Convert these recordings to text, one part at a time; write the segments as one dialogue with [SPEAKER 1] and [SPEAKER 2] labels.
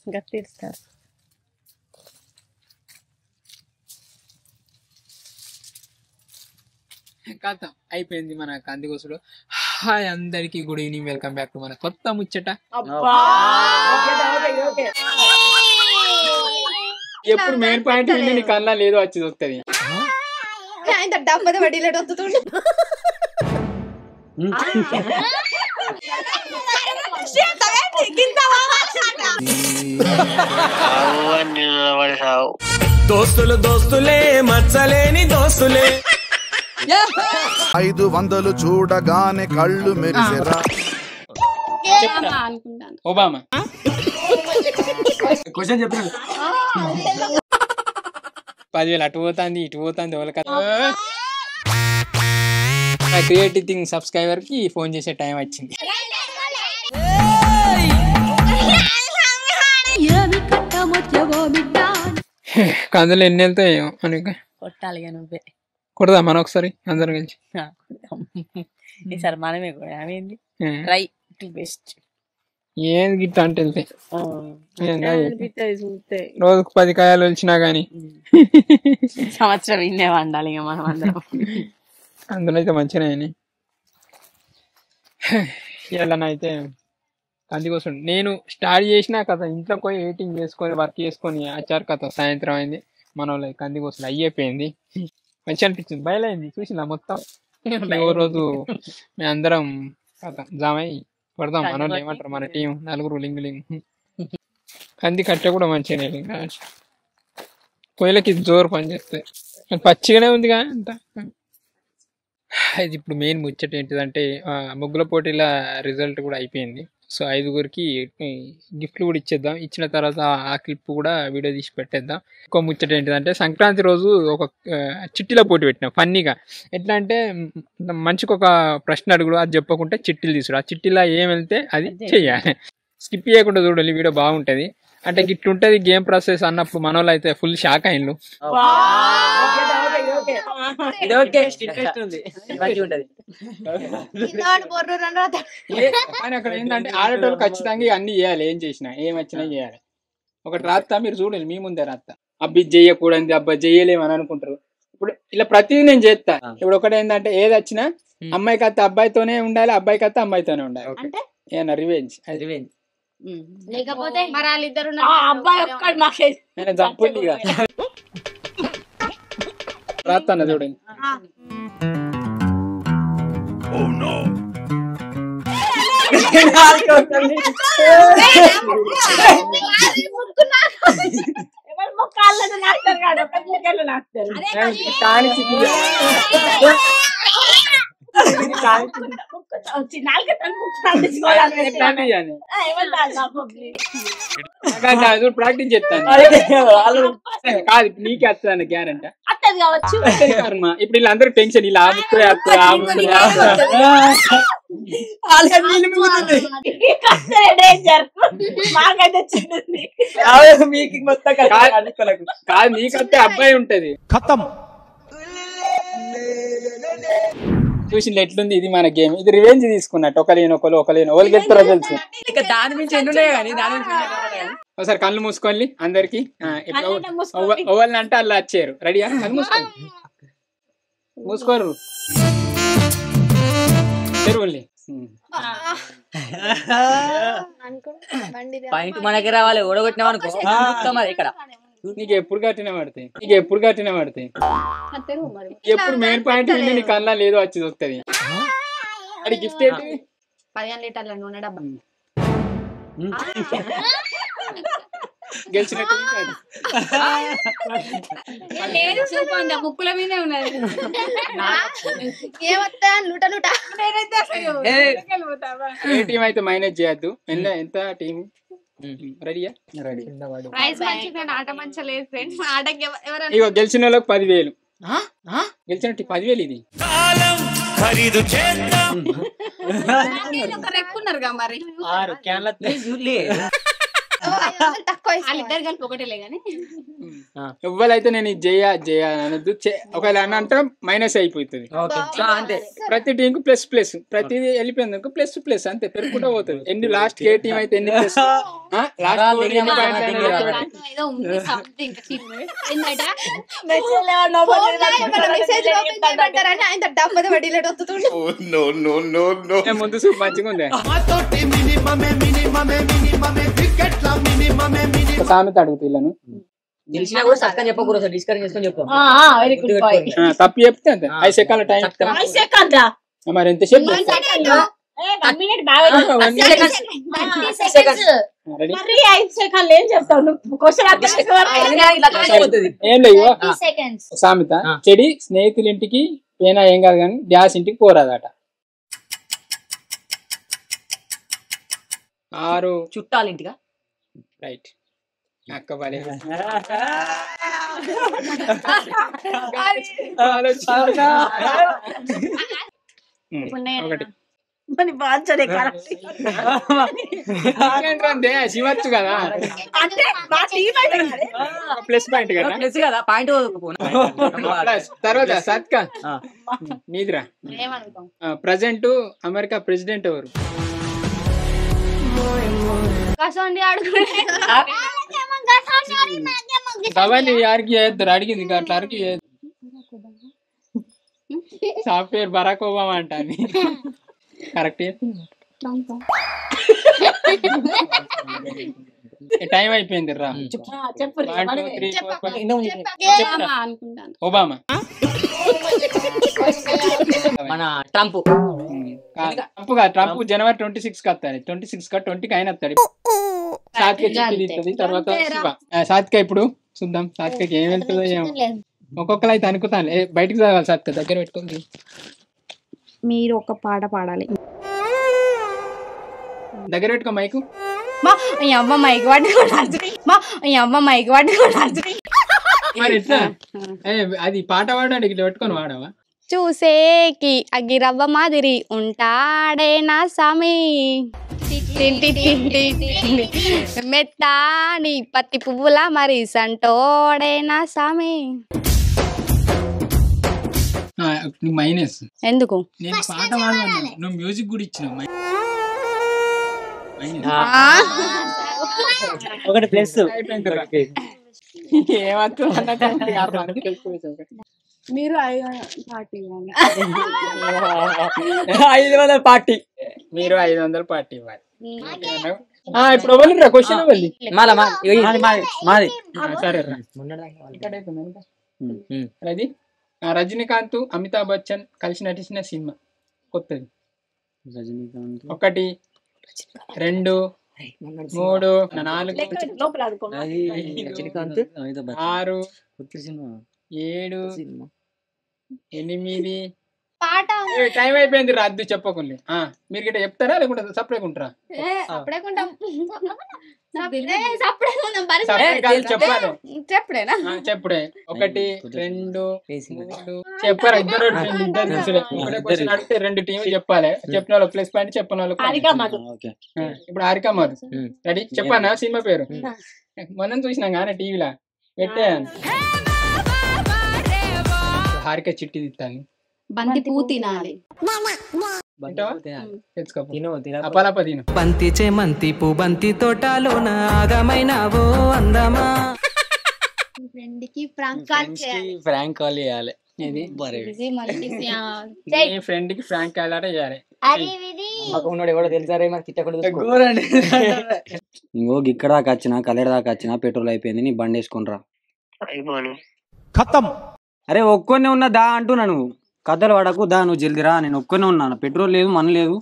[SPEAKER 1] గట్టిస్తారు
[SPEAKER 2] కథ అయిపోయింది మన కందికోసుడు. హాయ్ అందరికి good evening, welcome back to మన కొత్త ముచ్చట. ఎప్పుడు మెయిన్ పాయింట్ నీ కన్నా లేదో వచ్చి వస్తుంది.
[SPEAKER 3] దోస్తులు దోస్తులే మచ్చలేని దోస్తులే
[SPEAKER 4] 500 చూడగానే కళ్ళు మెరిసెరా.
[SPEAKER 2] ఒబామా క్వశ్చన్ చెప్పిన 10,000 అటు పోతుంది ఇటు పోతుంది. క్రియేటివ్ థింగ్ సబ్స్క్రైబర్ కి ఫోన్ చేసే టైం వచ్చింది. కందులు ఎన్ని వెళ్తాయో మనకి
[SPEAKER 1] కొట్టాలి నువ్వే
[SPEAKER 2] కొడదా మన ఒకసారి అందరం కలిసి.
[SPEAKER 1] ఈసారి మనమే కూడా అవేంది ట్రై టు బెస్ట్.
[SPEAKER 2] ఏం గిట్ట అంటే వెళ్తాయి రోజుకు 10 కాయలు వచ్చినా గానీ
[SPEAKER 1] సంవత్సరం ఇన్నే వండాలి ఇక మనం అందరం.
[SPEAKER 2] అందులో అయితే మంచిగానే ఇలానైతే కందికోసం నేను స్టార్ట్ చేసినా కదా ఇంట్లో పోయి ఎడిటింగ్ చేసుకొని వర్క్ చేసుకొని ఆచారు కథ సాయంత్రం అయింది. మన వాళ్ళు కందికోసం అయిపోయింది. మంచి అనిపించింది, బయలైంది చూసినా మొత్తం. ఓ రోజు మేము అందరం కథ జామై పడదాం. మన వాళ్ళు ఏమంటారు, మన టీం 4 లింగ్ కంది కట్ట కూడా మంచిగా పొయ్యిలకి జోరు పనిచేస్తాయి. పచ్చిగానే ఉందిగా అంత. ఇది ఇప్పుడు మెయిన్ ముచ్చట ఏంటిదంటే ముగ్గుల పోటీల రిజల్ట్ కూడా అయిపోయింది. సో 5గురికి గిఫ్ట్లు కూడా ఇచ్చేద్దాం. ఇచ్చిన తర్వాత ఆ క్లిప్ కూడా వీడియో తీసి పెట్టేద్దాం. ఇంకో ముచ్చట ఏంటిదంటే సంక్రాంతి రోజు ఒక చిట్టీల పోటీ పెట్టినాం ఫన్నీగా. ఎట్లా అంటే మనిషికి ఒక ప్రశ్న అడుగుడు, అది చెప్పకుంటే చిట్టీలు తీసుడు. ఆ చిట్టీలో ఏం వెళ్తే అది చెయ్యాలి. స్కిప్ చేయకుండా చూడాలి, వీడియో బాగుంటది. అంటే ఇట్లుంటది గేమ్ ప్రాసెస్ అన్నప్పుడు మన వాళ్ళు అయితే ఫుల్ షాక్ అయిన్లు. కానీ అక్కడ ఏంటంటే ఆడేటోళ్ళు ఖచ్చితంగా అన్ని చేయాలి, ఏం చేసినా ఏం వచ్చినా చేయాలి. ఒకటి రాస్తా మీరు చూడండి, మీ ముందే రాస్తా. అబ్బి చెయ్యకూడదు అబ్బా చెయ్యలేమని అనుకుంటారు. ఇప్పుడు ఇలా ప్రతిదీ నేను చేస్తా. ఇప్పుడు ఒకటి ఏంటంటే ఏది వచ్చినా అమ్మాయికి అత్త అబ్బాయితోనే ఉండాలి, అబ్బాయికి అత్త అమ్మాయితోనే ఉండాలి. ఏమన్నా రివెంజ్ రివెంజ్
[SPEAKER 5] లేకపోతే మరి వాళ్ళిద్దరు
[SPEAKER 2] చంపుంది రాస్తాను చూడండి. ప్రాక్టీస్ చేస్తాను కాదు, నీకే వస్తుందన్న గ్యారెంటీ
[SPEAKER 5] కావచ్చు.
[SPEAKER 2] ఇప్పుడు వీళ్ళందరూ టెన్షన్ ఇలా కాదు, నీకంటే అబ్బాయి ఉంటది చూసి ఎట్లుంది. ఇది మన గేమ్, ఇది రివెంజ్ తీసుకున్నట్టు. ఒకరు గెలుస్తారో తెలుసు. దాని నుంచి ఒకసారి కళ్ళు మూసుకోండి అందరికి. ఓవల్ని అంటే అలా వచ్చారు. రెడీయా? కళ్ళు మూసుకోండి, మూసుకోరు చెరువుల్ని.
[SPEAKER 1] మనకి రావాలి, ఓడగొట్టినామనుకో మరి ఇక్కడ
[SPEAKER 2] నీకు ఎప్పుడు కట్టినా పడతాయి, ఎప్పుడు మెయిన్ పాయింట్ నీ కన్నా లేదో వచ్చి వస్తుంది. అది గిఫ్ట్ ఏంటి?
[SPEAKER 5] 15 లీటర్ల నూనె డబ్బా.
[SPEAKER 2] గెలిచినట్టు
[SPEAKER 5] ముక్కుల మీదే ఉన్నది. ఏమొస్తా లూట లూట.
[SPEAKER 2] ఏ టీం అయితే మైనస్ చేయద్దు. ఎంత టీం రెడీయా? రెడీ.
[SPEAKER 5] ఆట మంచిగా లేదు ఫ్రెండ్స్. ఆటకి ఎవరైనా
[SPEAKER 2] ఇగో గెలిచిన వాళ్ళకి 10,000, గెలిచినట్టు 10,000. ఇది
[SPEAKER 5] రెక్కున్నారుగా మరి
[SPEAKER 1] తక్కువ
[SPEAKER 5] వాళ్ళిద్దరు కలిపి ఒకటేలే గానీ
[SPEAKER 2] ఎవ్వరైతే నేను ఇది చేయ అనొద్దు. ఒకవేళ అని అంటే మైనస్ అయిపోతుంది.
[SPEAKER 6] అంతే
[SPEAKER 2] ప్రతి టీం కు ప్లస్ ప్లస్, ప్రతిదీ వెళ్ళిపోయింది ప్లస్ ప్లస్ అంతే పెరుగుకుంటూ పోతుంది. ఎన్ని లాస్ట్ ఏ టీం అయితే ఎన్ని ప్లస్ ముందు సూప్ మంచిగా ఉంది. సామెత అడుగుతాను తప్పు చెప్తే అంతే 5 సెకండ్ల టైం మరి ఎంత చెప్పు ఏం లేవు. సామెత చెడి స్నేహితులింటికి పోయినా ఏం కాదు కానీ డ్యాస్ ఇంటికి పోరాదట. 6
[SPEAKER 6] చుట్టాలింటిగా
[SPEAKER 2] రైట్. అక్క పడే ఒకటి శివచ్చు కదా ప్లస్ పాయింట్ కదా. తర్వాత సత్క నీదిరా. ప్రజెంట్ అమెరికా ప్రెసిడెంట్ ఎవరు? అవన్నీ యారికి చేద్దరు అడిగింది అట్లా అరికి సాఫ్ట్వేర్ బరాక్ ఒబామా అంట. కరెక్ట్. టైం అయిపోయింది రా. 1 2 3 4 ఒబామా.
[SPEAKER 6] మన ట్రంప్
[SPEAKER 2] ట్రంప్ జనవరి 26 వస్తాడు. 26 20కి ఆయన వస్తాడు. సాత్విక చిట్టి ఇస్తుంది. తర్వాత శివ. సాత్విక ఇప్పుడు చూద్దాం సాత్వికకి ఏం వెళ్తుందో ఏమో. ఒక్కొక్కరు అయితే అనుకుంటాను బయటకు చదవాలి. సాత్విక దగ్గర పెట్టుకోండి.
[SPEAKER 5] మీరు ఒక పాట పాడాలి.
[SPEAKER 2] దగ్గర పెట్టుకో మైకు.
[SPEAKER 5] అమ్మ మైక్ పట్టుకోండి.
[SPEAKER 2] మరి ఎట్లా అది పాట పాడడానికి ఇట్లా పెట్టుకొని వాడవా?
[SPEAKER 5] చూసేకి అగిరవ్వ మాదిరి ఉంటాడే నా సామి, మెత్తాని పత్తి పువ్వుల మరి సంటోడే నా సామి.
[SPEAKER 2] మైనస్
[SPEAKER 5] ఎందుకు?
[SPEAKER 2] నేను పాట పాడమన్నా, నువ్వు మ్యూజిక్ కూడా ఇచ్చినావు.
[SPEAKER 6] ఒకటి ప్లస్
[SPEAKER 5] మీరు
[SPEAKER 6] 500 పార్టీ.
[SPEAKER 2] మీరు 500 పార్టీ ఇవ్వాలి. ఇప్పుడు ఇవ్వాలి క్వశ్చన్ ఇవ్వాలి.
[SPEAKER 6] మాది
[SPEAKER 2] సరే అది రజనీకాంత్ అమితాబ్ బచ్చన్ కలిసి నటించిన సినిమా కొత్తది. 1 2 3 4 6 7 8 టైం అయిపోయింది. రద్దు చెప్పకుండా మీరు గిట్ట చెప్తారా లేకుంటే సపరేట్ ఉంటారా? చెప్పుడే 1 2 3 చెప్పారా? ఇద్దరు అడిగితే 2 టీంలు చెప్పాలి. చెప్పిన వాళ్ళు ప్లస్ పాయింట్, చెప్పిన వాళ్ళు. ఇప్పుడు హారికా మాధు రెడీ చెప్పానా సినిమా పేరు? మనం చూసినాం కానీ టీవీలో పెట్టే హారిక చిట్టి తిత్తాను.
[SPEAKER 5] బంతి పువ్వు తినాలి.
[SPEAKER 2] అపాలప తిను.
[SPEAKER 7] బంతి చేమంతి పూ బంతి తోటలో నాగమైనావో అందమా.
[SPEAKER 6] ఫ్రాంక్ కాల్ చేయాలి.
[SPEAKER 2] ఫ్రెండ్ కి ఫ్రాంక్ కాల్ చేయాలి.
[SPEAKER 8] ఇంకో ఇక్కడ దాకా వచ్చిన కల్లెడ దాకా వచ్చిన పెట్రోల్ అయిపోయింది. నీ బండి వేసుకుని రా. అరే ఒక్కొనే ఉన్నా దా అంటున్నా. నువ్వు కథలు పడకు దా, నువ్వు జల్ది రా. నేను ఒక్కొనే ఉన్నాను. పెట్రోల్ లేదు, మన లేదు.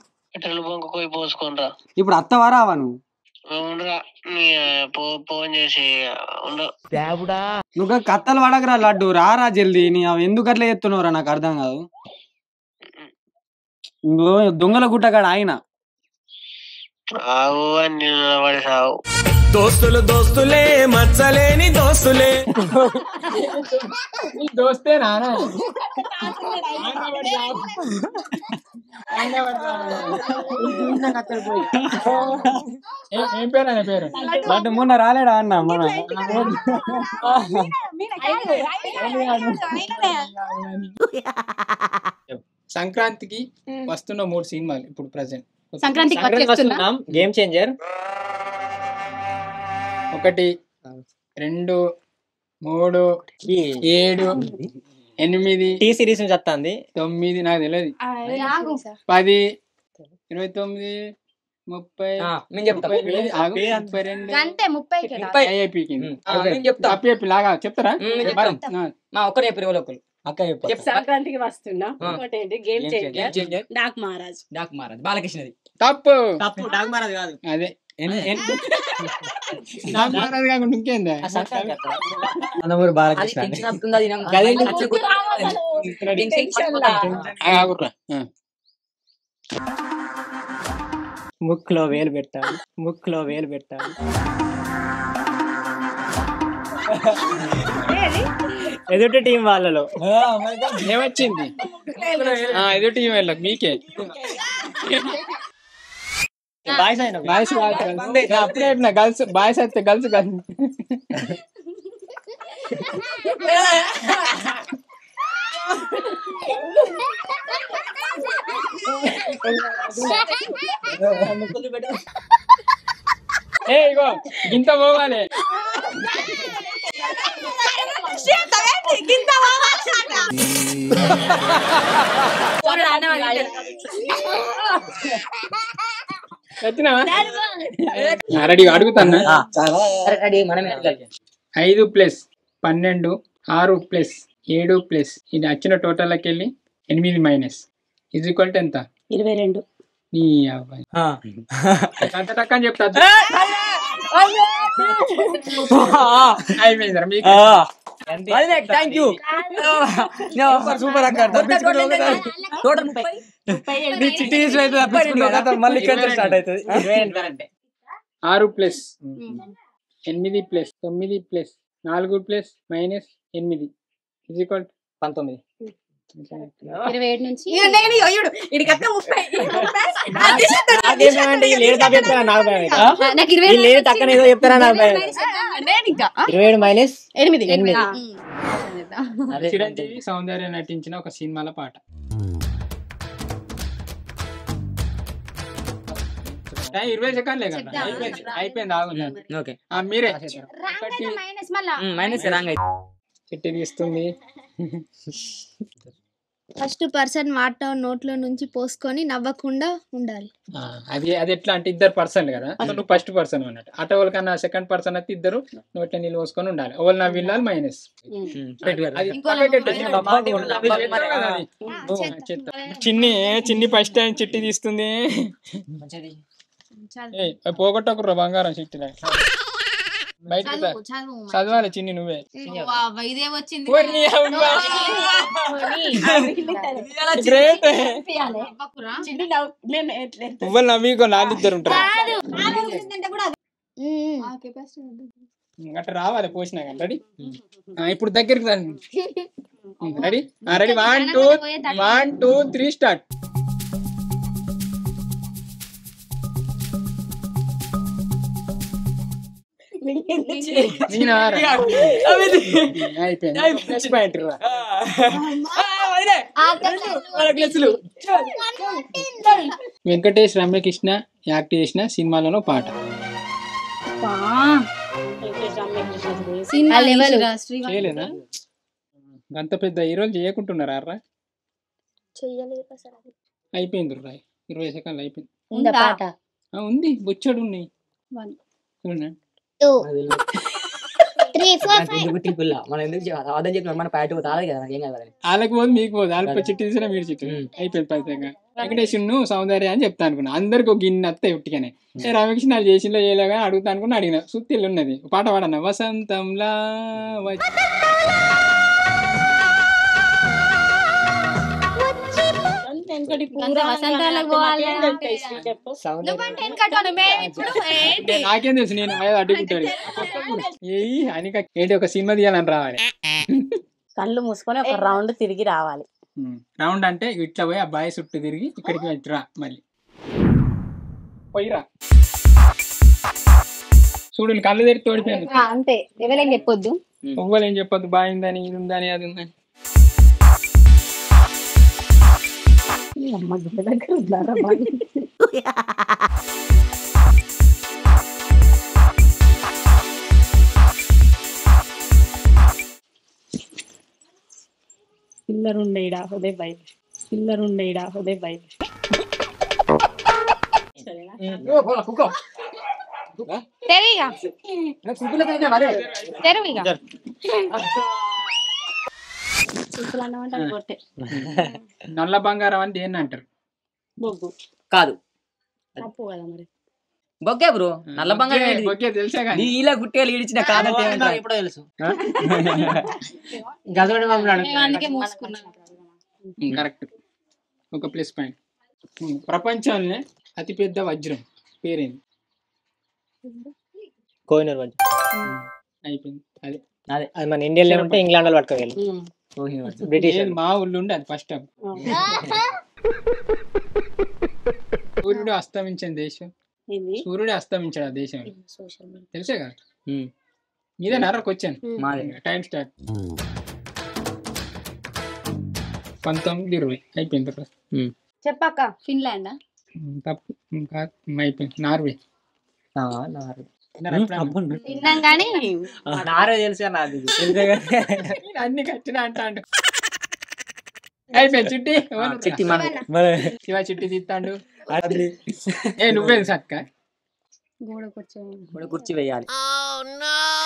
[SPEAKER 8] ఇప్పుడు అత్తవా రావా నువ్వు? నువ్వు కథలు పడకరా లడ్డు, రారా జల్దీ. నీ అవి ఎందుకు అట్లా చెప్తున్నావురా నాకు అర్థం కాదు. ఇంకో దొంగల గుట్టగాడ ఆయన
[SPEAKER 3] దోస్తులే మచ్చలేని దోస్తులే.
[SPEAKER 2] నీ దోస్తే నానా ఏం పేరు ఆయన పేరు
[SPEAKER 8] వాటి మొన్న రాలేడా అన్న మన
[SPEAKER 2] సంక్రాంతికి వస్తున్న 3 సినిమాలు ఇప్పుడు ప్రెసెంట్.
[SPEAKER 5] సంక్రాంతికి
[SPEAKER 6] వస్తున్నాం. గేమ్ చేంజర్
[SPEAKER 2] 1 2 3 7 8
[SPEAKER 6] టీ సిరీస్ నుంచి వస్తుంది.
[SPEAKER 2] 9 నాకు తెలియదు 10 29 30
[SPEAKER 6] నేను చెప్తా.
[SPEAKER 5] 32
[SPEAKER 2] లాగా చెప్తారా?
[SPEAKER 6] మా ఒక్కరు చెప్పారు ఎవరో ఒకరు. అక్క చెప్పు.
[SPEAKER 1] సంక్రాంతికి వస్తున్నా ఇంకోటి ఏంటి గేమ్ చేంజర్ డాక్ మహారాజ్
[SPEAKER 6] బాలకృష్ణది.
[SPEAKER 2] తప్పు
[SPEAKER 6] తప్పు డాక్ మహారాజ్ కాదు.
[SPEAKER 2] అదే డాక్ మహారాజ్ కాకుండా ఇంకేందా?
[SPEAKER 8] అన్నమూరి బాలకృష్ణ
[SPEAKER 6] ముక్కులో వేలు పెట్టాలి. ముక్కులో వేలు పెట్టాలి. ఎదుటి టీం వాళ్ళలో
[SPEAKER 2] ఏమొచ్చింది? ఎదుటి టీం వాళ్ళకి మీకే
[SPEAKER 6] బాయ్స్ అయినా
[SPEAKER 2] బాయ్స్ అప్పుడే చెప్పిన గర్ల్స్ బాయ్స్ అయితే గర్ల్స్ గర్ల్స్ ఇగో ఇంత పోవాలి. రెడీ అడుగుతాను. 5 + 12 6 + 7 + ఇది వచ్చిన టోటల్కి వెళ్ళి 8 - ఇది ఈక్వల్ టు ఎంత?
[SPEAKER 1] 22.
[SPEAKER 2] నీ అబ్బాయి అంత టక్కని చెప్తా. అయిపోయింది మీకు.
[SPEAKER 8] సూపర్ అక్క. మళ్ళీ స్టార్ట్ అవుతుంది.
[SPEAKER 2] 6 + 8 + 9 + 4 + -8 ఇది ఈక్వల్ టు
[SPEAKER 6] 19.
[SPEAKER 5] 27 నుంచి
[SPEAKER 6] నాకు 27 తక్కన ఏదో చెప్తారా? నాకు 27 - 8.
[SPEAKER 2] చిరంజీవి సౌందర్య నటించిన ఒక సినిమాల పాట. టైం 20 సెకండ్లే కదా. అయిపోయింది ఆగుంది.
[SPEAKER 6] ఓకే
[SPEAKER 2] మీరే
[SPEAKER 6] మైనస్ రాంగ్ అయితే
[SPEAKER 2] చిట్టి తీస్తుంది.
[SPEAKER 5] ఫస్ట్ పర్సన్ మాట నోట్లో నుంచి పోసుకొని నవ్వకుండా ఉండాలి.
[SPEAKER 2] అది ఎట్లా అంటే 2 పర్సన్లు కదా. నువ్వు ఫస్ట్ పర్సన్ అన్నట్టు. అటు వాళ్ళకన్నా సెకండ్ పర్సన్ అయితే 2 నోట్లో నీళ్ళు పోసుకొని ఉండాలి. వాళ్ళు నవ్వు వెళ్ళాలి మైనస్. చిన్ని ఫస్ట్ టైం చిట్టి తీస్తుంది. పోగొట్టకుర్రా బంగారం చిట్టి బయట చదవాలి. చిన్ని నువ్వే
[SPEAKER 5] ఇదే వచ్చింది.
[SPEAKER 2] నువ్వు నవ్వికో నాలుగిద్దరు ఉంటారు అట్లా రావాలి పోసినా కానీ. రెడీ ఇప్పుడు దగ్గరికి రండి. Ready ready 1 2 3 start. Venkatesh Ramya Krishna act చేసిన సినిమాలలో పాట. చేయలేదా? అంత పెద్ద హీరోలు చేయకుంటున్నారా? అయిపోయింది 20 సెకండ్లు అయిపోయింది. ఉంది బొచ్చడు ఉన్నాయి.
[SPEAKER 6] 2 3 4 5 మనం ఎందుకు అర్థం చెప్పిన మన ప్యాట్ తాగదు కదా. ఏం కాదు
[SPEAKER 2] వాళ్ళకి పోదు మీకు పోదు. వాళ్ళ చిట్టి తీసినా మీరు చిట్టి అయిపోయింది. పైసంగా వెంకటేష్ సౌందర్య అని చెప్తా అనుకున్నా. అందరికి ఒక గిన్నె వస్తాయి ఉట్టిగానే. రమకృష్ణ వాళ్ళు చేసిందో చేయలేగా అడుగుతా అనుకున్నా. అడిగిన సుత్తిల్లు ఉన్నది పాట పాడన్నా. వసంతంలా నాకేం తెలుసు. నేను అడుగుతాను ఏంటి ఒక సినిమా తీయాలని రావాలి.
[SPEAKER 1] కళ్ళు మూసుకొని ఒక రౌండ్ తిరిగి రావాలి.
[SPEAKER 2] రౌండ్ అంటే ఇట్లా పోయి ఆ బాయ్ చుట్టూ తిరిగి ఇక్కడికి వచ్చిరా మళ్ళీ పోయిరా. చూడు కళ్ళు తెరి తోడిపోయాను.
[SPEAKER 5] అంతే ఎవరేం చెప్పొద్దు.
[SPEAKER 2] ఎవ్వరు ఏం చెప్పొద్దు. బాయ్ ఉందని ఇది ఉందని అది ఉందని.
[SPEAKER 1] పిల్లరుండేడా హృదయ బై పిల్లరుండేడా హృదయ బై
[SPEAKER 2] నల్ల బంగారం అని దేన్ని అంటారు?
[SPEAKER 1] బొగ్గు
[SPEAKER 6] కాదు
[SPEAKER 1] తప్పు కదా మరి.
[SPEAKER 6] బొగ్గే బ్రో. నల్ల బంగారం ఏంటిది?
[SPEAKER 2] ఓకే తెలుసా కానీ
[SPEAKER 6] ఇలా గుట్టేలు ఇడిచిన కాదంటే
[SPEAKER 8] ఎప్పుడో తెలుసు.
[SPEAKER 5] అందుకే మూసుకున్నాను.
[SPEAKER 2] కరెక్ట్. ఒక ప్లస్ పాయింట్. ప్రపంచంలోనే అతిపెద్ద వజ్రం పేరేంది?
[SPEAKER 9] కోహినూర్ వజ్రం.
[SPEAKER 2] అయిపోయింది. అదే
[SPEAKER 9] అదే అది మన ఇండియాలో ఉంటే ఇంగ్లాండ్ వాళ్ళు పట్టుకోవాలి. బ్రిటిష్
[SPEAKER 2] మా ఊళ్ళో ఉండే అది ఫస్ట్ టైం. సూర్యుడు అస్తమించిన దేశం. సూర్యుడు అస్తమించాడు ఆ దేశం తెలుసే కదా. మీదే నరకు వచ్చాను. Time start. 1920 అయిపోయింది.
[SPEAKER 5] చెప్పాక ఫిన్లాండ్
[SPEAKER 2] తప్పు అయిపోయింది. నార్వే.
[SPEAKER 5] తిన్నాం కానీ
[SPEAKER 9] నారే తెలుసా నాది
[SPEAKER 2] అన్ని కట్టినా అంటాడు. అయిపోయింది. చిట్టి శివ చిట్టి తీస్తాడు. నువ్వేం సక్క
[SPEAKER 6] కుర్చీ వేయాలి.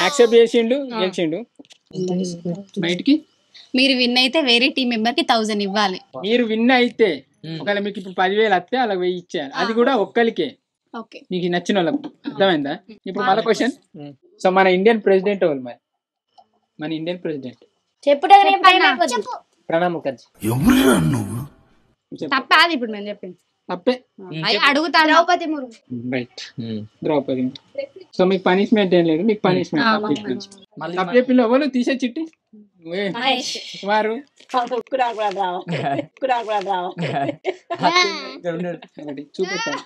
[SPEAKER 2] యాక్సెప్ట్ చేసిండు గెలిచిండు. బయటికి
[SPEAKER 5] మీరు విన్ అయితే వేరే టీం మెంబర్ కి 1000 ఇవ్వాలి.
[SPEAKER 2] మీరు విన్ అయితే ఒకవేళ మీకు ఇప్పుడు 10,000 వస్తే అలా 1000 ఇచ్చేయాలి. అది కూడా ఒక్కరికే మీకు నచ్చిన వాళ్ళకు. అర్థమైందా? ఇప్పుడు మళ్ళీ క్వశ్చన్. సో మన ఇండియన్ ప్రెసిడెంట్ ఎవరు? మరి మన ఇండియన్ ప్రెసిడెంట్
[SPEAKER 9] ప్రణబ్ ముఖర్జీ.
[SPEAKER 5] తప్పది ఇప్పుడు మేము చెప్పింది.
[SPEAKER 2] తప్పే.
[SPEAKER 5] అడుగుతా. ద్రౌపది ముర్ము.
[SPEAKER 2] రైట్. ద్రౌపది. సో మీకు పనిష్మెంట్ ఏం లేదు. మీకు పనిష్మెంట్ తప్పు చెప్పిన ఎవరు తీసే చిట్టి వారు చూపెట్టారు.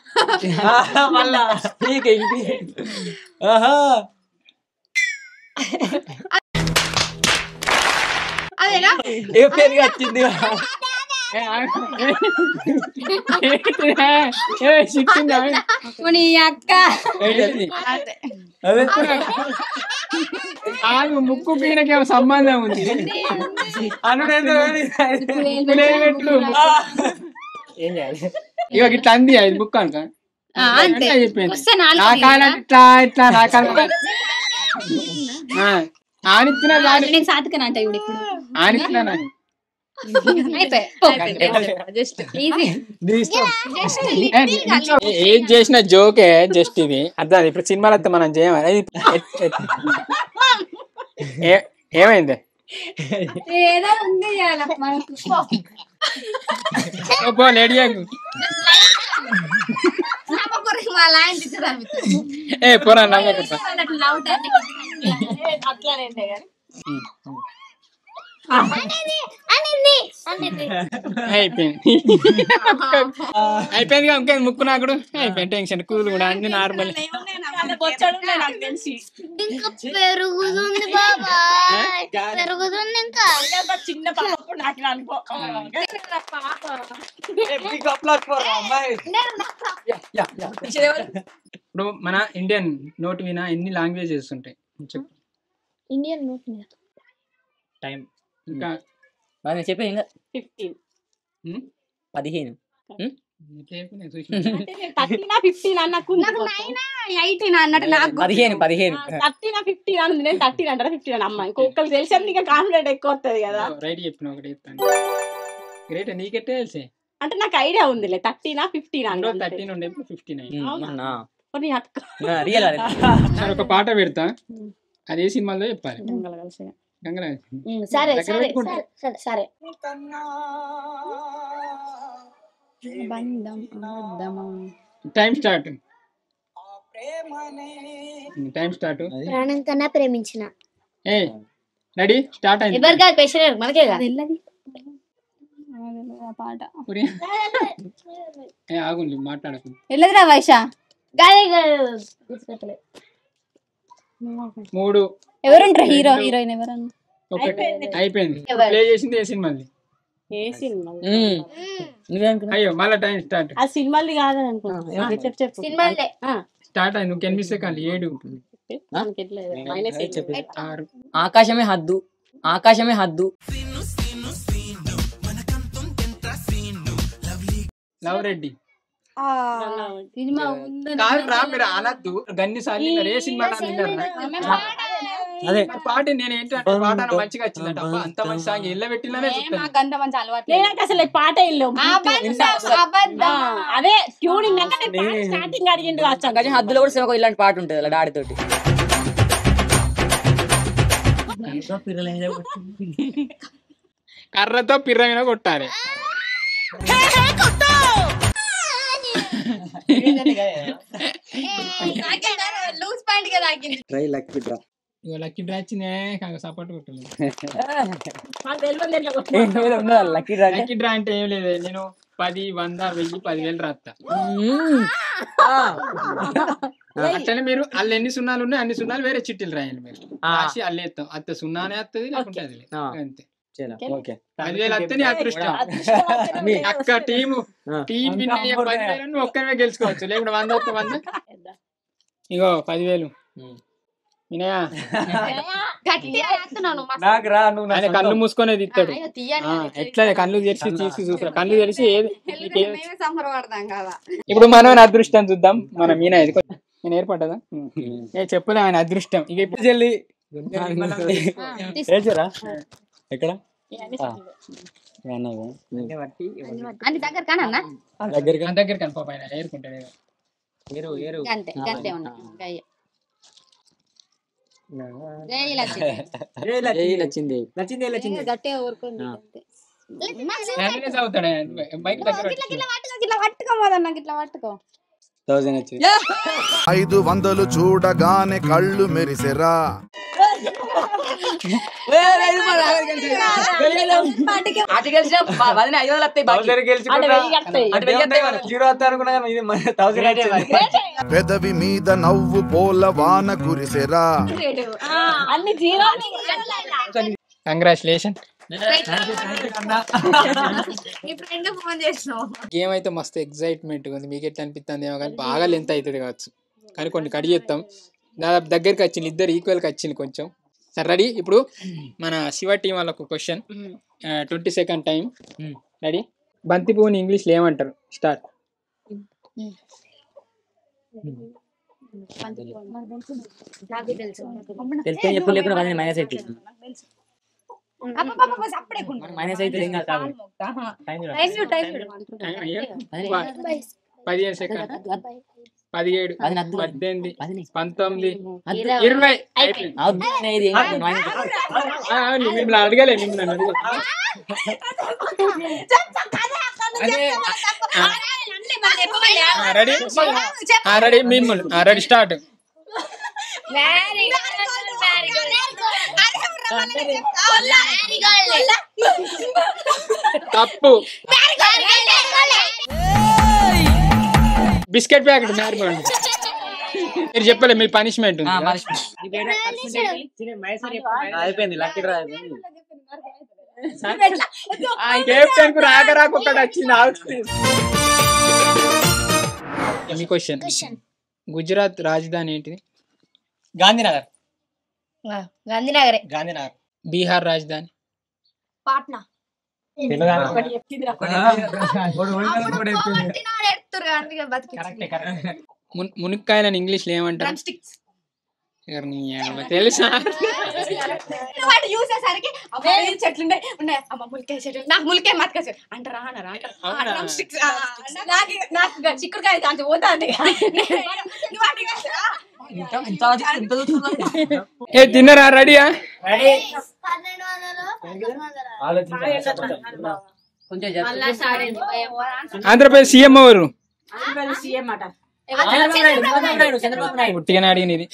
[SPEAKER 5] అదేనా
[SPEAKER 6] వచ్చింది.
[SPEAKER 5] అక్క
[SPEAKER 2] ముక్కు పీనకేమో సంబంధం ఉంది.
[SPEAKER 9] ఏం చేయాలి?
[SPEAKER 2] ఇక ఇట్లా అంది అది బుక్ అనుక చెప్పింది. నా కాలం ఇట్లా ఇట్లా నా కాలం ఆనిచ్చిన
[SPEAKER 5] సాధకనంట ఇప్పుడు
[SPEAKER 2] ఆనిచ్చిన ఏం చేసిన జోకే జస్ట్ ఇది అర్థం. ఇప్పుడు సినిమాలతో మనం చేయమని ఏమైంది? ఏ పోరా అయిపోయింది. ఇంకేం ముక్కు నాకుడు అయిపోయింది. టెన్షన్ కూల్ కూడా అన్ని నార్మల్. ఇప్పుడు మన ఇండియన్ నోట్ వినా ఎన్ని లాంగ్వేజెస్ ఉంటాయి చెప్పు.
[SPEAKER 5] ఇండియన్ నోట్ మీద
[SPEAKER 9] టైం
[SPEAKER 2] ఇంకా
[SPEAKER 6] చెప్పే
[SPEAKER 1] 15
[SPEAKER 6] 15
[SPEAKER 1] 15 అన్నట్టు నాకు 18 అన్నట్టు నాకు
[SPEAKER 6] 15
[SPEAKER 1] 15 అని నేను 13 అంటారా 15 అని. అమ్మ ఇంకొకరు తెలిసి నీకు కాన్ఫిడెంట్ ఎక్కువ వస్తుంది కదా.
[SPEAKER 2] రైట్ చెప్పిన ఒకటి చెప్తాను. గ్రేట్. నీకెట్టే తెలిసే
[SPEAKER 1] అంటే నాకు ఐడియా ఉందిలే. 13 15 అని
[SPEAKER 2] 13 ఉండే 15 ఒక పాట పెడతా. అదే సినిమాలో చెప్పాలి.
[SPEAKER 5] సరే సరే.
[SPEAKER 2] Time start.
[SPEAKER 5] ప్రాణం కన్నా ప్రేమించిన.
[SPEAKER 2] రెడీ స్టార్ట్ అయింది
[SPEAKER 10] మనకే
[SPEAKER 1] పాట
[SPEAKER 2] ఆగుండి మాట్లాడకు
[SPEAKER 1] వెళ్ళదురా వైశా
[SPEAKER 2] 3
[SPEAKER 1] ఎవరుంటారు హీరో హీరోయిన్ ఎవరన్నా
[SPEAKER 2] ఒకటి అయిపోయింది ప్లే చేసింది ఏ సినిమా
[SPEAKER 1] ఏ సినిమా
[SPEAKER 2] అయ్యో మళ్ళీ టైం స్టార్ట్
[SPEAKER 1] ఆ సినిమాది కాదని అనుకుంటున్నా చెప్పు
[SPEAKER 10] సినిమాలే
[SPEAKER 2] స్టార్ట్ అయింది 8 సెకండ్లు 7 6
[SPEAKER 6] ఆకాశమే హద్దు ఆకాశమే హద్దు
[SPEAKER 2] లవ్ రెడ్డి
[SPEAKER 1] సినిమా
[SPEAKER 2] కాదు రా మీరు అనద్దు గన్ని సార్లు ఏ సినిమా
[SPEAKER 8] అదే
[SPEAKER 2] పాట నేను ఏంటంటే పాట మంచిగా వచ్చిందంట అబ్బా అంత మంచి సాంగ్ ఇళ్ళ పెట్టిననే
[SPEAKER 1] నాకు అంత మంచి అలవాటు లేదు అసలు పాట ఇల్లు అదే ట్యూన్ స్టార్టింగ్ అడిగిండు
[SPEAKER 6] ఆకాశం హద్దులో కూడా ఒక ఇలాంటి పాట ఉంటుంది అలా డాడీతోటి
[SPEAKER 2] కర్రతో పిర్రమైన కొట్టాలి లక్కీ డ్రా వచ్చిందే సపోర్ట్ కొట్టలేదు లక్కీ డ్రా అంటే ఏం లేదు నేను 10, 100, 1000, 10,000 రాస్తా అట్లనే మీరు అల్ల ఎన్ని సున్నాలు ఉన్నాయి అన్ని సున్నాలు వేరే చిట్టీలు రాయాలి మీరు రాసి అల్లేస్తాం అత్త సున్నానే వస్తుంది లేకుంటే అది అంతే 10,000 వస్తే నీ అదృష్టం అక్క టీం విన్ అయ్యే 10,000 ఒక్కనే గెలుచుకోవచ్చు లేకుంటే 100 వస్తే 100 ఇగో 10,000 వినయా ఆయన కళ్ళు మూసుకొనేది ఇస్తాడు ఎట్లా కళ్ళు తెరిచి తీసుకు చూస్తా కళ్ళు తెరిచి ఏది ఇప్పుడు మనం అదృష్టం చూద్దాం మన మీనా నేను ఏర్పడ్డా చెప్పలే ఆయన అదృష్టం ఇక ఇప్పుడు చెల్లి
[SPEAKER 8] ఎక్కడ
[SPEAKER 2] దగ్గర కనుప ఆయన ఏరుకుంటాడు అవుతాడు బైక్ దగ్గర
[SPEAKER 4] 500 చూడగానే కళ్ళు మెరిసెరా పెదవి మీద నవ్వు పోల వాన కురిసెరా
[SPEAKER 2] కంగ్రాచులేషన్ గేమ్ అయితే మస్తు ఎక్సైట్మెంట్ ఉంది మీకు ఎట్లా అనిపిస్తుంది ఏమో కానీ బాగా లెంత్ అవుతుంది కావచ్చు కానీ కొన్ని కడి చేస్తాం దాదాపు దగ్గరికి వచ్చింది ఇద్దరు ఈక్వల్కి వచ్చింది కొంచెం సరే రెడీ ఇప్పుడు మన శివ టీం వాళ్ళకు క్వశ్చన్ 20 సెకండ్ టైం రెడీ బంతి పువ్వుని ఇంగ్లీష్లో ఏమంటారు స్టార్ట్
[SPEAKER 6] మైనస్ అయితే
[SPEAKER 2] 15 సెకండ్ 17 18 19 20 మిమ్మల్ని అడగలే మిమ్మల్ని రెడీ మిమ్మల్ని రెడీ స్టార్ట్ తప్పు బిస్కెట్ ప్యాకెట్ మ్యారిగోల్డ్ మీరు చెప్పలే మీ పనిష్మెంట్
[SPEAKER 8] అయిపోయింది లక్కీ డ్రా
[SPEAKER 2] కెప్టెన్ కు రాక ఒకటి వచ్చింది మీ క్వశ్చన్ గుజరాత్ రాజధాని ఏంటిది
[SPEAKER 8] గాంధీనగర్
[SPEAKER 10] గాంధీనగర్
[SPEAKER 2] బీహార్ రాజధాని
[SPEAKER 10] పాట్నా
[SPEAKER 2] మునక్కాయలని ఇంగ్లీష్ లో ఏమంటారు తెలుసా
[SPEAKER 1] చూసేసరికి చెట్లుండే ఉన్నాయి అమ్మ ములికాయ చెట్లు నాకు ములికాయ మతకాయ చెట్లు అంటారా నాకు చిక్కుడుకాయ దాంట్లో పోతాంది
[SPEAKER 2] ఏ తిన్నరా రెడీయా ఆంధ్రప్రదేశ్ సీఎం ఎవరు పుట్టిగానే అడిగినది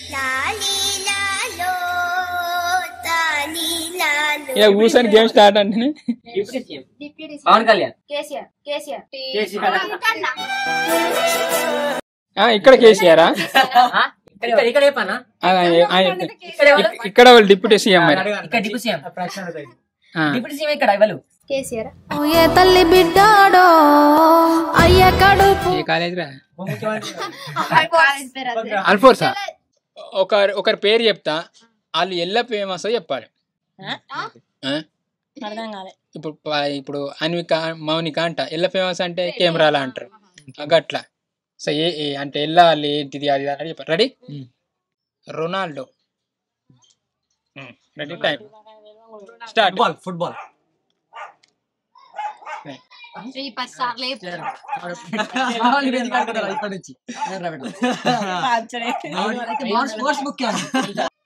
[SPEAKER 2] ఇక కూర్చొని గేమ్ స్టార్ట్ అంటే
[SPEAKER 6] పవన్ కళ్యాణ్.
[SPEAKER 2] ఇక్కడ కేసీఆరా
[SPEAKER 6] ఇక్కడ చెప్పనా?
[SPEAKER 2] ఇక్కడ వాళ్ళు డిప్యూటీ సీఎం మరి
[SPEAKER 6] ఇక్కడ డిప్యూటీ సీఎం. డిప్యూటీ సీఎం ఇక్కడ ఎవరు?
[SPEAKER 5] కేసీఆర్. ఏ తల్లి బిడ్డాడో అయ్య కడుపు.
[SPEAKER 2] ఏ కాలేజ్ రా? అల్ఫోర్సా. ఒకరి పేరు చెప్తా, వాళ్ళు ఎలా ఫేమస్ చెప్పాలి. ఇప్పుడు అన్విక మౌనిక అంట ఎలా ఫేమస్ అంటే కెమెరాలా అంటారు గట్లా. సో ఏ అంటే ఎలా ఏంటిది అది అని చెప్పారు. Ready? Ronaldo. Ready? Time start.
[SPEAKER 6] Football.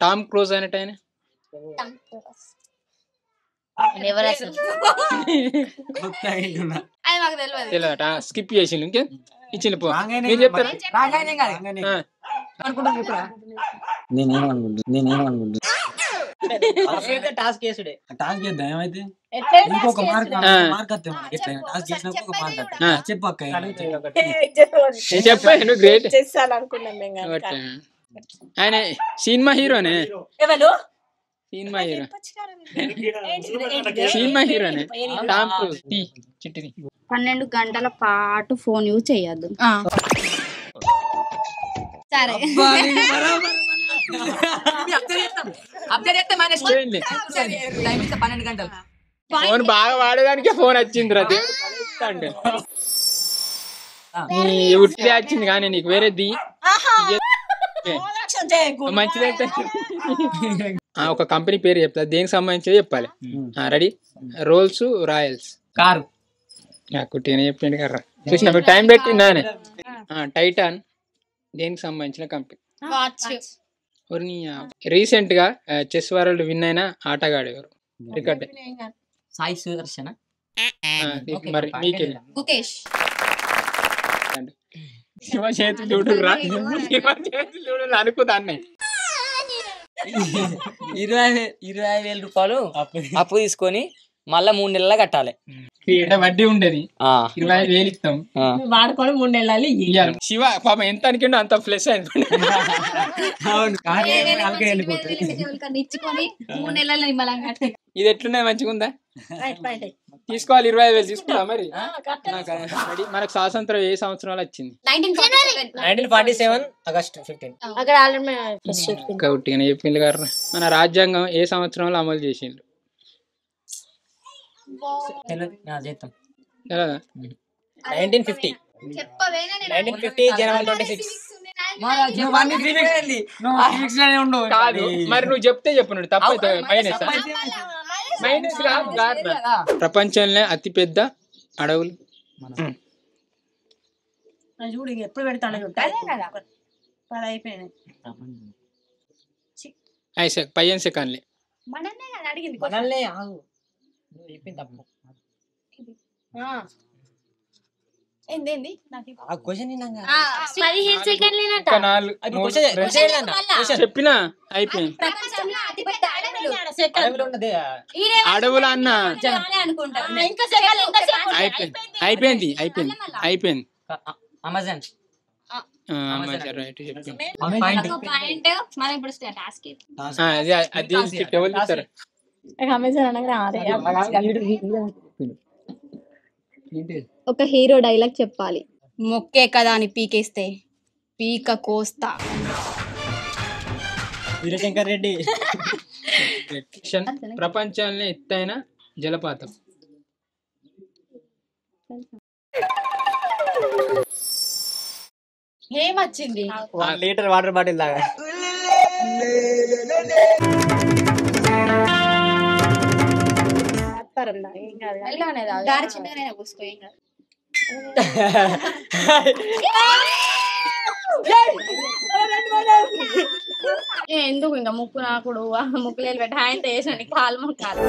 [SPEAKER 2] Tom Cruise అనేట ఆయన తెలియదట. స్కిప్ చేసి ఇంకే ఇచ్చిన పో మీరు చెప్తారా?
[SPEAKER 6] టాస్క్ చేసుడే.
[SPEAKER 8] టాస్క్ చేద్దాం ఏమైతే ఇంకొక మార్క్ టాస్క్ చేసినప్పుడు ఒక మార్క్ చెప్పు అక్క.
[SPEAKER 2] చెప్పాను గ్రేట్. ఆయన సినిమా హీరోనే. Cinema hero. సినిమా హీరోనే టామ్ క్రూజ్. చిట్టిది
[SPEAKER 1] 12 గంటల పాటు ఫోన్ యూజ్ చేయొద్దు.
[SPEAKER 5] సరే
[SPEAKER 2] ఫోన్ బాగా వాడేదానికే ఫోన్ వచ్చింది రా. ఉట్టి వచ్చింది కానీ నీకు వేరేది మంచిదైతే ఒక కంపెనీ పేరు చెప్తా, దేనికి సంబంధించి చెప్పాలి. రెడీ? Rolls royce.
[SPEAKER 6] కారు.
[SPEAKER 2] కుట్టిన చెప్పిండు కర్రా. చూసిన టైం పెట్టిందానే. టైటాన్ దేనికి సంబంధించిన కంపెనీ. రీసెంట్ గా చెస్ వరల్డ్ విన్ అయిన ఆటగాడు ఎవరు? రికార్డ్
[SPEAKER 6] సాయి సుదర్శన.
[SPEAKER 2] మరి మీకే శివ చేతులు చూడురా. శివ చేతులు చూడు అనుకుదాన్ని.
[SPEAKER 6] 20,000 రూపాయలు అప్పు తీసుకొని మళ్ళా 3 నెలలు కట్టాలి.
[SPEAKER 2] వడ్డీ ఉండేది. 25,000 ఇస్తాం,
[SPEAKER 1] వాడుకొని 3 నెలలు
[SPEAKER 2] ఇయ్యాలి. శివ పాపం ఎంత అనుకుంటే అంత ప్లస్ అయింది. ఇది ఎట్లున్నాయి? మంచిగా ఉందా? తీసుకోవాలి. 25,000 తీసుకుంటా మరి. మనకు స్వాతంత్రం ఏ సంవత్సరంలో వచ్చింది?
[SPEAKER 6] 1947 ఆగస్టు 15.
[SPEAKER 2] కౌటిగా చెప్పింది గారు. మన రాజ్యాంగం ఏ సంవత్సరంలో అమలు చేసిండ్రు?
[SPEAKER 6] 1950 జనవరి 26.
[SPEAKER 2] కాదు మరి నువ్వు చెప్తే చెప్పు. తప్పైతే మైనస్. మైనస్ ప్రపంచంలో అతి పెద్ద అడవులు
[SPEAKER 1] చూడు ఎప్పుడు పెడతాను.
[SPEAKER 2] 15 సెకండ్లే. చెప్పినా అయిపోయింది. అడవులు అన్న అయిపోయింది.
[SPEAKER 6] అమెజాన్.
[SPEAKER 2] రైట్ చెప్పింది.
[SPEAKER 5] ఒక హీరో డైలాగ్ చెప్పాలి.
[SPEAKER 1] మొక్కే కదా అని పీకేస్తే పీక కోస్తా.
[SPEAKER 6] వీరశంకర్ రెడ్డి.
[SPEAKER 2] ప్రపంచంలో ఎత్తైన జలపాతం.
[SPEAKER 1] ఏమొచ్చింది?
[SPEAKER 6] 1 లీటర్ వాటర్ బాటిల్ లాగా.
[SPEAKER 1] ఎందుకు ఇంకా ముక్కు నాకుడు ముక్కులేలు పెట్టి ఆయన వేసండి కాలు మొక్కాలి.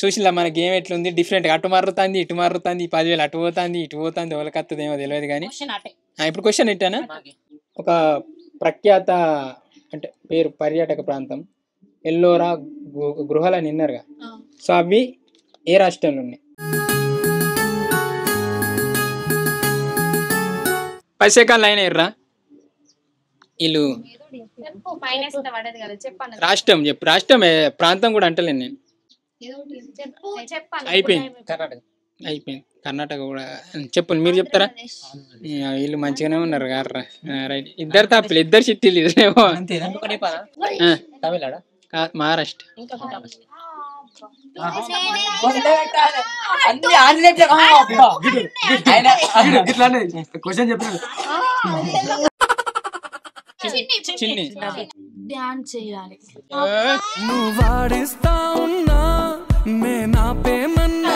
[SPEAKER 2] చూసిలా మన గేమ్ ఎట్లుంది? డిఫరెంట్ గా అటు మారుతుంది ఇటు మారుతుంది. 10,000 అటు పోతుంది ఇటు పోతుంది. ఎవరికి వస్తుంది ఏమో తెలియదు కానీ ఇప్పుడు క్వశ్చన్ ఇట్టానా? ఒక ప్రఖ్యాత అంటే పేరు పర్యాటక ప్రాంతం ఎల్లోరా గృహాలు అని విన్నారుగా. సో అవి ఏ రాష్ట్రంలో ఉన్నాయి? 10 సెకండ్లు అయినా ఎర్రా వీళ్ళు. రాష్ట్రం చెప్పు. రాష్ట్రం ప్రాంతం కూడా అంటలేను నేను. అయిపోయింది. అయిపోయింది. కర్ణాటక కూడా చెప్పు. మీరు చెప్తారా? వీళ్ళు మంచిగానే ఉన్నారు గారా. రైట్. ఇద్దరు తప్పలు, ఇద్దరు చిట్టీలు. మహారాష్ట్ర. చిన్ని
[SPEAKER 10] డాన్స్ చేయాలి.
[SPEAKER 3] నువ్వు వాడిస్తా ఉన్నా నా పేమన్నా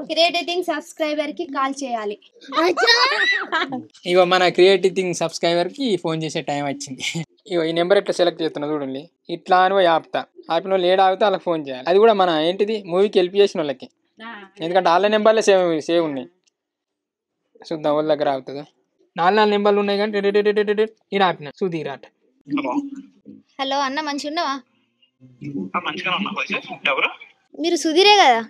[SPEAKER 5] క్రియేటివ్ థింగ్ సబ్స్క్రైబర్ కి కాల్ చేయాలి.
[SPEAKER 2] ఇగో మన క్రియేటివ్ థింగ్ సబ్స్క్రైబర్ కి ఫోన్ చేసే టైం వచ్చింది. ఇగో ఈ నెంబర్ ఎట్లా సెలెక్ట్ చేస్తున్నా చూడండి. ఇట్లా అని పోయి ఆపుతా. ఆపిన వాళ్ళు ఏడు ఆగితే వాళ్ళకి ఫోన్ చేయాలి. అది కూడా మన ఏంటిది మూవీకి హెల్ప్ చేసిన వాళ్ళకి. ఎందుకంటే వాళ్ళ నెంబర్లే సేవ్ ఉన్నాయి. చూద్దాం వాళ్ళ దగ్గర ఆగుతుందా. 4 నెంబర్లు ఉన్నాయి కానీ ఈయన ఆపిన సుధీర్ ఆట.
[SPEAKER 5] హలో అన్న, మంచిగా ఉన్నావా? మీరు సుధీరే కదా?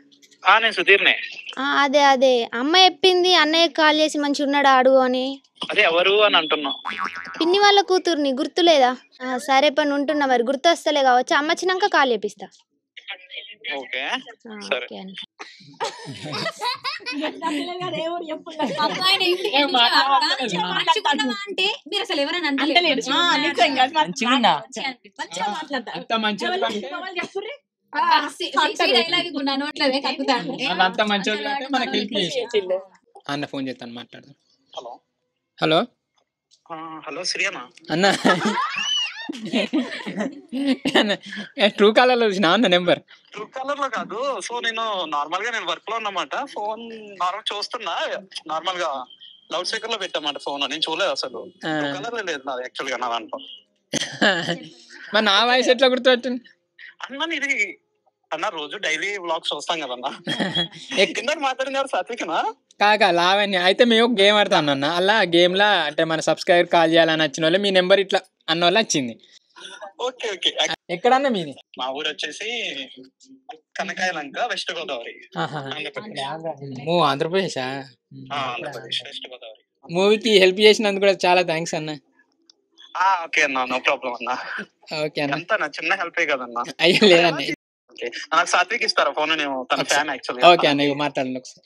[SPEAKER 5] అదే అదే అమ్మ చెప్పింది అన్నయ్య కాల్ చేసి మంచి ఉన్నాడా అడుగు అని. పిన్ని వాళ్ళ కూతుర్ని గుర్తులేదా? సరే పని ఉంటున్నా, మరి గుర్తు వస్తలే కావచ్చు. అమ్మ వచ్చినాక కాల్ చేపిస్తా.
[SPEAKER 10] అంటే మీరు అసలు ఎవరైనా
[SPEAKER 2] అన్న ఫోన్ చేస్తాను, మాట్లాడదాం. హలో
[SPEAKER 11] హలో శ్రీయనా
[SPEAKER 2] అన్న. ట్రూ కాలర్ లో చూసిన అన్న నెంబర్.
[SPEAKER 11] ట్రూ కాలర్ లో కాదు. సో నేను నార్మల్ గా వర్క్ లో ఉన్నమాట. ఫోన్ నార్మల్ చూస్తున్నా, నార్మల్ గా లౌడ్ స్పీకర్ లో పెట్టామాట ఫోన్. నేను చూడలేదు అసలు. ట్రూ కాలర్ లేదు నాది యాక్చువల్ గా నా దాంట్లో.
[SPEAKER 2] మరి నా వాయిస్ ఎట్లా గుర్తుపెట్టింది
[SPEAKER 11] అన్న? ఇది అన్న రోజు డైలీ వ్లాగ్స్ చూస్తాం కదన్నా. కింద మాట్లాడినారు సాత్వికనా?
[SPEAKER 2] కాక లావణ్య. అయితే మేము గేమ్ ఆడతాను అన్న. అలా గేమ్ లా అంటే మన సబ్స్క్రైబర్ కాల్ చేయాలని వచ్చిన వాళ్ళు మీ నెంబర్ ఇట్లా అన్న వాళ్ళు వచ్చింది.
[SPEAKER 11] Okay okay.
[SPEAKER 2] ఎక్కడన్నా మీది?
[SPEAKER 11] మా ఊరు వచ్చేసి కనకాయలంక, వెస్ట్ గోదావరి.
[SPEAKER 2] ఆంధ్రప్రదేశ్.
[SPEAKER 11] ఆంధ్రప్రదేశ్ వెస్ట్ గోదావరి.
[SPEAKER 2] మూవీకి హెల్ప్ చేసినందుకు కూడా చాలా థ్యాంక్స్ అన్న.
[SPEAKER 11] ఓకే అన్న, నో ప్రాబ్లం అన్న.
[SPEAKER 2] ఓకే అన్న.
[SPEAKER 11] ఎంత చిన్న హెల్ప్ కదన్నా.
[SPEAKER 2] అయ్యో లేదన్న.
[SPEAKER 11] నాకు సాత్విక్ ఇస్తారా ఫోన్? నేను తన ఫ్యాన్ యాక్చువల్లీ.
[SPEAKER 2] ఓకే అన్న, ఇవి మాట్లాడండి ఒకసారి.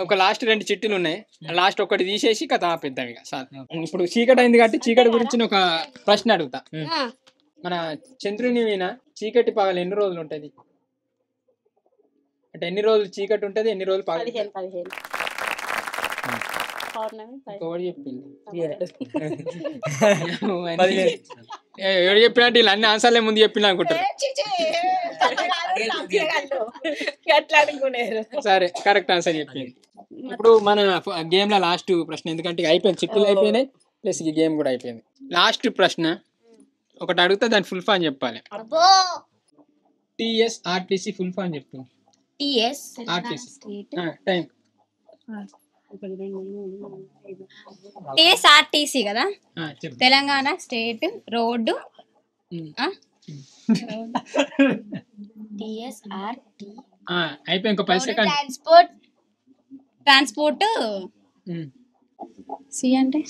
[SPEAKER 2] ఒక లాస్ట్ 2 చిట్టీలు ఉన్నాయి. లాస్ట్ ఒకటి తీసేసి కథ ఆపేద్దాం ఇక. ఇప్పుడు చీకటి అయింది కాబట్టి చీకటి గురించి ఒక ప్రశ్న అడుగుతా. మన చంద్రుని మీద చీకటి పగలు ఎన్ని రోజులు ఉంటది? అంటే ఎన్ని రోజులు చీకటి ఉంటది, ఎన్ని రోజులు పగలు?
[SPEAKER 1] 15.
[SPEAKER 2] ఎవరు చెప్పినట్టు వీళ్ళు అన్ని ఆన్సర్లే ముందు చెప్పిన అనుకుంటారు. సరే, కరెక్ట్ ఆన్సర్ చెప్పింది. ఇప్పుడు మన గేమ్ లో లాస్ట్ ప్రశ్న, ఎందుకంటే అయిపోయింది, చిట్టులు అయిపోయినాయి ప్లస్ ఈ గేమ్ కూడా అయిపోయింది. లాస్ట్ ప్రశ్న ఒకటి అడిగితే దాని ఫుల్ ఫామ్ చెప్పాలి. TSRTC ఫుల్ ఫామ్ చెప్పు. టైం.
[SPEAKER 10] TSRTC కదా, తెలంగాణ స్టేట్ రోడ్డు.
[SPEAKER 2] అయిపోయి ఇంకో 10 సెకండ్.
[SPEAKER 10] ట్రాన్స్పోర్ట్. సి అంటే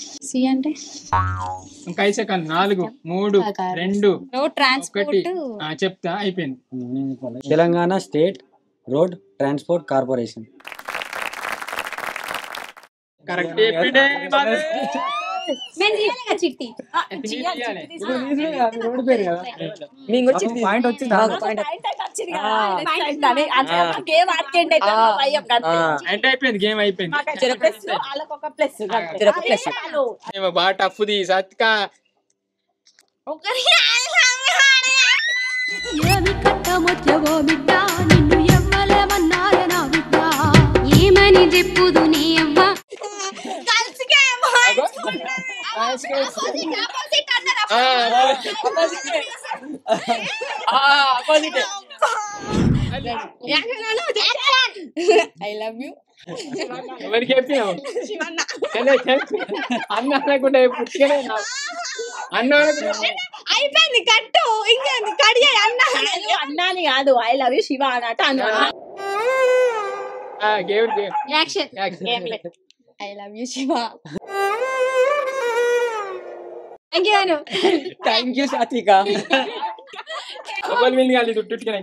[SPEAKER 2] ఇంకా 5 సెకండ్. 4 3 2
[SPEAKER 10] 1
[SPEAKER 2] చెప్తా. అయిపోయింది.
[SPEAKER 8] Telangana state road transport corporation.
[SPEAKER 2] Correct.
[SPEAKER 10] చిట్టి
[SPEAKER 9] పాయింట్ వచ్చింది.
[SPEAKER 2] అయిపోయింది, గేమ్ అయిపోయింది. బాగా టఫ్ది సత్క.
[SPEAKER 12] ఏమని చెప్పి
[SPEAKER 10] ఐ లవ్ యూ
[SPEAKER 2] ఎవరికి చెప్పినావు అన్న అనకుండా పుట్టుకనే అన్న
[SPEAKER 10] అయిపోయింది కట్టు ఇంకేంది కడియా
[SPEAKER 1] అన్నాని కాదు ఐ లవ్ యూ శివ అన్నట్టు అన్నా
[SPEAKER 10] action I love you Shiva thank you Anu
[SPEAKER 8] thank you సాత్విక
[SPEAKER 2] ఎవరు విని కాదు తుట్టుకనే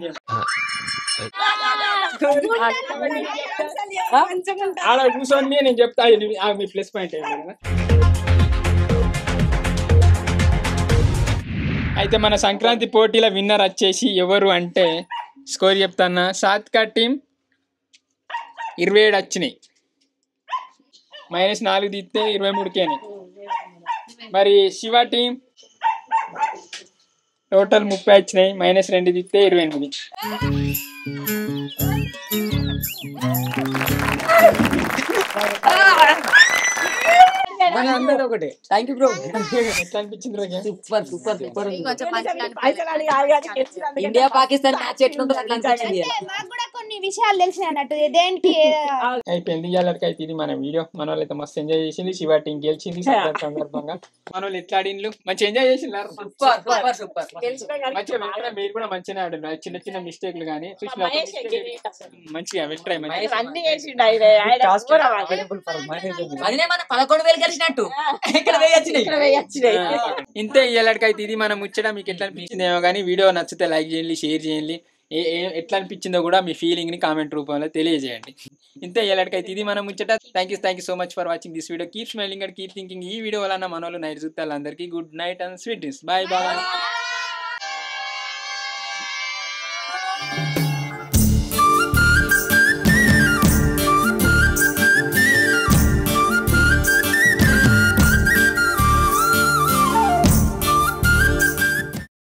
[SPEAKER 2] ఆడ కూర్చొని నేను చెప్తా మీ ప్లస్ పాయింట్ ఏంటి. అయితే మన సంక్రాంతి పోటీల విన్నర్ వచ్చేసి ఎవరు అంటే స్కోర్ చెప్తాన్నా. సాత్విక టీం 27 వచ్చినాయి, -4 తీస్తే 23కేనే. మరి శివ టీం టోటల్ 30 వచ్చినాయి, -2 తీస్తే 28.
[SPEAKER 8] అందరూ ఒకటే. Thank you bro.
[SPEAKER 2] ఎట్లా అనిపించింది?
[SPEAKER 8] Super super super.
[SPEAKER 6] India Pakistan match ఎట్లుంటుంది అట్లా అనిపించింది.
[SPEAKER 5] మాకు కూడా కొన్ని విషయాలు తెలిసినాయి అన్నట్టు దేనికి
[SPEAKER 2] అయిపోయింది ఇవాళకి. అయితే ఇది మన వీడియో. మన వాళ్ళు అయితే మస్తు ఎంజాయ్ చేసింది. శివ టీం గెలిచింది సంక్రాంతి సందర్భంగా. మన వాళ్ళు ఎట్లా ఆడిన్లు మంచి ఎంజాయ్ చేసినారు. మంచిగా మీరు కూడా మంచిగా ఆడినారు. చిన్న చిన్న మిస్టేక్లు కానీ మంచిగా ట్రై
[SPEAKER 6] మన 11,000 గెలిచినట్టు ఇక్కడ
[SPEAKER 2] ఇంతే ఇవాళకైతే ఇది మనం ముచ్చట. మీకు ఎట్లా అనిపించిందేమో కానీ వీడియో నచ్చితే లైక్ చేయండి, షేర్ చేయండి. ఎట్లా అనిపించిందో కూడా మీ ఫీలింగ్ ని కామెంట్ రూపంలో తెలియజేయండి. ఇంతే ఇవాళకైతే ఇది మనం ముచ్చట. Thank you so much for watching this video. Keep smiling and keep thinking. ఈ వీడియో వల్ల మన వాళ్ళు నైట్ చూస్తారు. అందరికీ good night and sweet dreams. Bye bye.